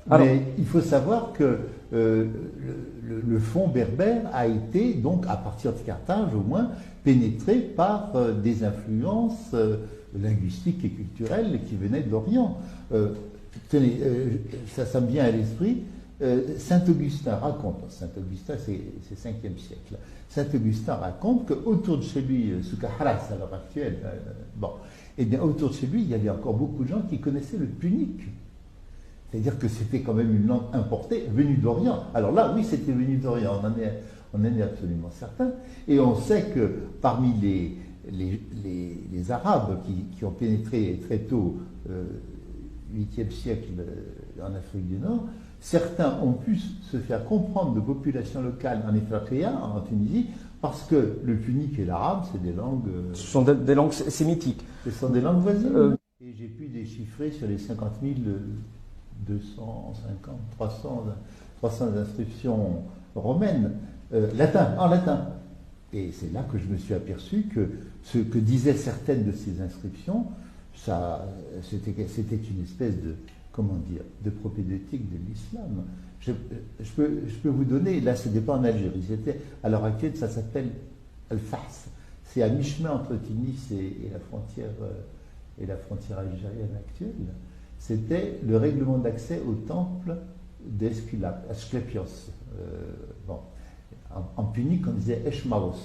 Alors, mais il faut savoir que le fond berbère a été, donc à partir de Carthage au moins, pénétré par des influences linguistiques et culturelles qui venaient de l'Orient. Tenez, ça me vient à l'esprit, Saint-Augustin raconte, Saint-Augustin c'est 5e siècle, Saint-Augustin raconte qu'autour de chez lui, sous Haras à l'heure actuelle, et bien autour de chez lui, il y avait encore beaucoup de gens qui connaissaient le punique. C'est-à-dire que c'était quand même une langue importée, venue d'Orient. Alors là, oui, c'était venu d'Orient, on en est absolument certain. Et on sait que parmi les Arabes qui ont pénétré très tôt, 8e siècle en Afrique du Nord, certains ont pu se faire comprendre de populations locales en Éthiopie, en Tunisie, parce que le punique et l'arabe, c'est des langues... Ce sont des langues sémitiques. Ce sont des langues voisines. Et j'ai pu déchiffrer sur les 50 000... 250, 300 inscriptions romaines, en latin. Et c'est là que je me suis aperçu que ce que disaient certaines de ces inscriptions, c'était une espèce de, comment dire, de propédeutique de l'islam. Je peux vous donner, là ce n'est pas en Algérie, à l'heure actuelle ça s'appelle Al-Fahs. C'est à mi-chemin entre Tunis et la frontière algérienne actuelle. C'était le règlement d'accès au temple d'Asclépios. En punique, on disait Eshmaros.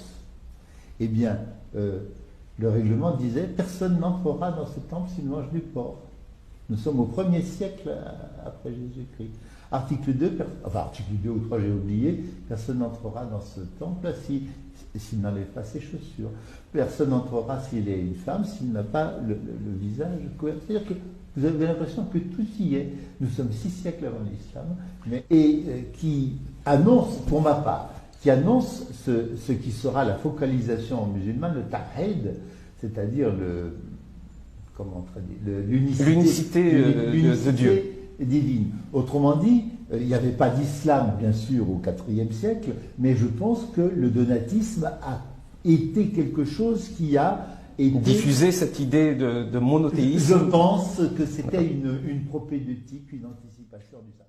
Eh bien, le règlement disait personne n'entrera dans ce temple s'il mange du porc. Nous sommes au 1er siècle après Jésus-Christ. Article 2 ou 3, j'ai oublié, personne n'entrera dans ce temple s'il n'enlève pas ses chaussures. Personne n'entrera s'il est une femme, s'il n'a pas le visage couvert. C'est-à-dire que vous avez l'impression que tout y est. Nous sommes 6 siècles avant l'islam, qui annonce, pour ma part, qui annonce ce qui sera la focalisation musulmane, le tawhid, c'est-à-dire l'unicité de Dieu divine. Autrement dit, il n'y avait pas d'islam, bien sûr, au IVe siècle, mais je pense que le donatisme a été quelque chose qui a diffuser cette idée de monothéisme. Je pense que c'était une propédeutique, une anticipation du ça.